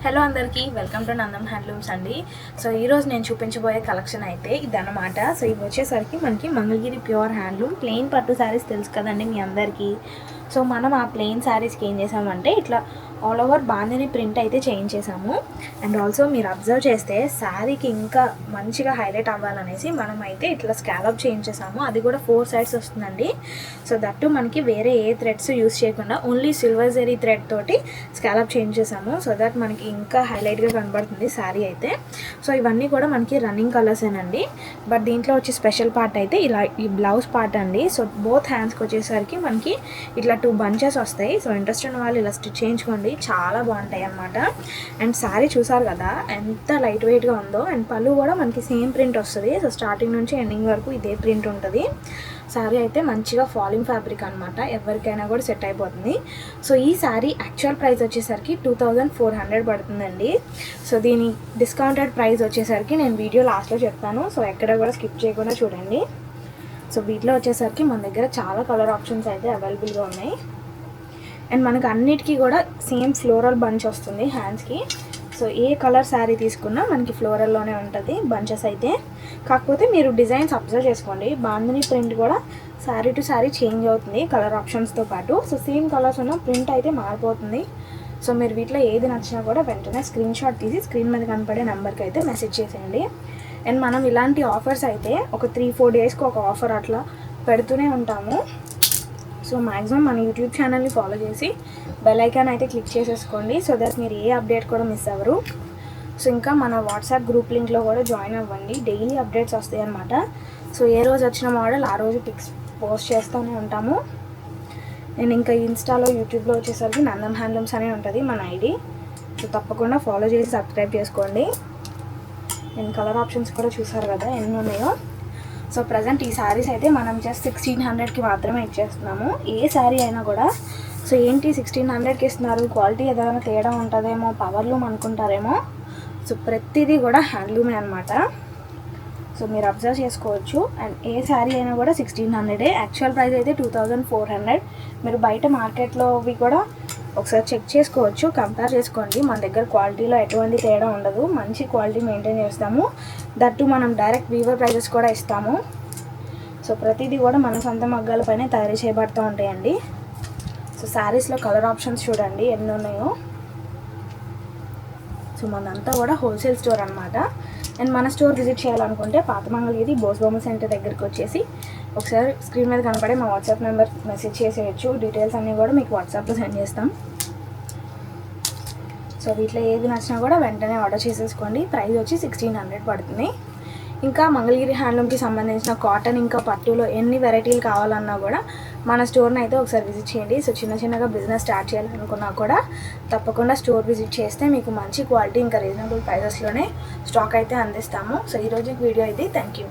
Hello అందరికీ welcome to Nandam handlooms అండి. So ఈరోజు నేను చూపించబోయే కలెక్షన్ అయితే ఇదన్నమాట. సో ఇవి వచ్చేసరికి మనకి మంగళగిరి ప్యూర్ హ్యాండ్లూమ్ ప్లెయిన్ పట్టు శారీస్ తెలుసు కదండి మీ అందరికీ. సో మనం ఆ ప్లెయిన్ శారీస్కి ఏం చేసామంటే ఇట్లా ఆల్ ఓవర్ బాందిని ప్రింట్ అయితే చేయించేసాము. అండ్ ఆల్సో మీరు అబ్జర్వ్ చేస్తే శారీకి ఇంకా మంచిగా హైలైట్ అవ్వాలనేసి మనం అయితే ఇట్లా స్కాలప్ చేయించేసాము. అది కూడా 4 సైడ్స్ వస్తుందండి. సో దట్టు మనకి వేరే ఏ థ్రెడ్స్ యూస్ చేయకుండా ఓన్లీ సిల్వర్ జరీ థ్రెడ్ తోటి స్కాలప్ చేయించేసాము. సో దట్ మనకి ఇంకా హైలైట్గా కనబడుతుంది శారీ అయితే. సో ఇవన్నీ కూడా మనకి రన్నింగ్ కలర్సేనండి. బట్ దీంట్లో వచ్చి స్పెషల్ పార్ట్ అయితే ఇలా ఈ బ్లౌజ్ పార్ట్ అండి. సో బోత్ హ్యాండ్స్కి వచ్చేసరికి మనకి ఇట్లా 2 బంచెస్ వస్తాయి. సో ఇంట్రెస్ట్ ఉన్న వాళ్ళు ఇలా స్టిచ్ చేయించుకోండి, చాలా బాగుంటాయి అన్నమాట. అండ్ శారీ చూసారు కదా ఎంత లైట్ వెయిట్గా ఉందో. అండ్ పళ్ళు కూడా మనకి సేమ్ ప్రింట్ వస్తుంది. సో స్టార్టింగ్ నుంచి ఎండింగ్ వరకు ఇదే ప్రింట్ ఉంటుంది. శారీ అయితే మంచిగా ఫాలింగ్ ఫ్యాబ్రిక్ అనమాట, ఎవరికైనా కూడా సెట్ అయిపోతుంది. సో ఈ శారీ యాక్చువల్ ప్రైస్ వచ్చేసరికి 2400 పడుతుందండి. సో దీని డిస్కౌంటెడ్ ప్రైస్ వచ్చేసరికి నేను వీడియో లాస్ట్లో చెప్తాను. సో ఎక్కడ కూడా స్కిప్ చేయకుండా చూడండి. సో వీటిలో వచ్చేసరికి మన దగ్గర చాలా కలర్ ఆప్షన్స్ అయితే అవైలబుల్గా ఉన్నాయి. అండ్ మనకు అన్నిటికీ కూడా సేమ్ ఫ్లోరల్ బంచ్ వస్తుంది హ్యాండ్స్కి. సో ఏ కలర్ శారీ తీసుకున్నా మనకి ఫ్లోరల్లోనే ఉంటుంది బంచెస్ అయితే. కాకపోతే మీరు డిజైన్స్ అబ్జర్వ్ చేసుకోండి, బాందిని ప్రింట్ కూడా శారీ టు శారీ చేంజ్ అవుతుంది కలర్ ఆప్షన్స్తో పాటు. సో సేమ్ కలర్స్ ఉన్న ప్రింట్ అయితే మారిపోతుంది. సో మీరు వీటిలో ఏది నచ్చినా కూడా వెంటనే స్క్రీన్ షాట్ తీసి స్క్రీన్ మీద కనపడే నెంబర్కి అయితే మెసేజ్ చేసేయండి. అండ్ మనం ఇలాంటి ఆఫర్స్ అయితే ఒక 3-4 డేస్కి ఒక ఆఫర్ అట్లా పెడుతూనే ఉంటాము. సో మ్యాక్సిమం మన యూట్యూబ్ ఛానల్ని ఫాలో చేసి బెల్ ఐకాన్ అయితే క్లిక్ చేసేసుకోండి. సో దట్ మీరు ఏ అప్డేట్ కూడా మిస్ అవ్వరు. సో ఇంకా మన వాట్సాప్ గ్రూప్ లింక్లో కూడా జాయిన్ అవ్వండి, డైలీ అప్డేట్స్ వస్తాయి అన్నమాట. సో ఏ రోజు వచ్చిన మోడల్ ఆ రోజు పిక్స్ పోస్ట్ చేస్తూనే ఉంటాము. నేను ఇంకా ఇన్స్టాలో యూట్యూబ్లో వచ్చేసరికి నందం హ్యాండ్లూమ్స్ అనే ఉంటుంది మన ఐడి. సో తప్పకుండా ఫాలో చేసి సబ్స్క్రైబ్ చేసుకోండి. నేను కలర్ ఆప్షన్స్ కూడా చూసారు కదా ఎన్ని ఉన్నాయో. సో ప్రజెంట్ ఈ శారీస్ అయితే మనం జస్ట్ 1600కి మాత్రమే ఇచ్చేస్తున్నాము, ఏ శారీ అయినా కూడా. సో ఏంటి 1600కి ఇస్తున్నారు, క్వాలిటీ ఏదైనా తేడా ఉంటుందేమో, పవర్లూమ్ అనుకుంటారేమో. సో ప్రతిదీ కూడా హ్యాండ్లూమే అనమాట. సో మీరు అబ్జర్వ్ చేసుకోవచ్చు. అండ్ ఏ శారీ అయినా కూడా 1600. యాక్చువల్ ప్రైస్ అయితే 2400. మీరు బయట మార్కెట్లోవి కూడా ఒకసారి చెక్ చేసుకోవచ్చు, కంపేర్ చేసుకోండి. మన దగ్గర క్వాలిటీలో ఎటువంటి తేడా ఉండదు, మంచి క్వాలిటీ మెయింటైన్ చేస్తాము. దట్టు మనం డైరెక్ట్ వీవర్ ప్రైజెస్ కూడా ఇస్తాము. సో ప్రతిదీ కూడా మన సొంత మగ్గాలపైనే తయారు చేయబడుతూ ఉంటాయండి. సో శారీస్లో కలర్ ఆప్షన్స్ చూడండి ఎన్ని ఉన్నాయో. సో మనంతా కూడా హోల్సేల్ స్టోర్ అనమాట. అండ్ మన స్టోర్ విజిట్ చేయాలనుకుంటే పాత మంగళగిరి బోస్బొమ్మ సెంటర్ దగ్గరికి వచ్చేసి ఒకసారి స్క్రీన్ మీద కనపడే మా వాట్సాప్ నెంబర్ మెసేజ్ చేసేయచ్చు. డీటెయిల్స్ అన్నీ కూడా మీకు వాట్సాప్లో సెండ్ చేస్తాం. సో వీటిలో ఏది నచ్చినా కూడా వెంటనే ఆర్డర్ చేసేసుకోండి. ప్రైస్ వచ్చి 1600 పడుతుంది. ఇంకా మంగళగిరి హ్యాండ్లూమ్కి సంబంధించిన కాటన్ ఇంకా పట్టులో ఎన్ని వెరైటీలు కావాలన్నా కూడా మన స్టోర్ని అయితే ఒకసారి విజిట్ చేయండి. సో చిన్నగా బిజినెస్ స్టార్ట్ చేయాలనుకున్నా కూడా తప్పకుండా స్టోర్ విజిట్ చేస్తే మీకు మంచి క్వాలిటీ ఇంకా రీజనబుల్ ప్రైజెస్లోనే స్టాక్ అయితే అందిస్తాము. సో ఈరోజు వీడియో ఇది. Thank you.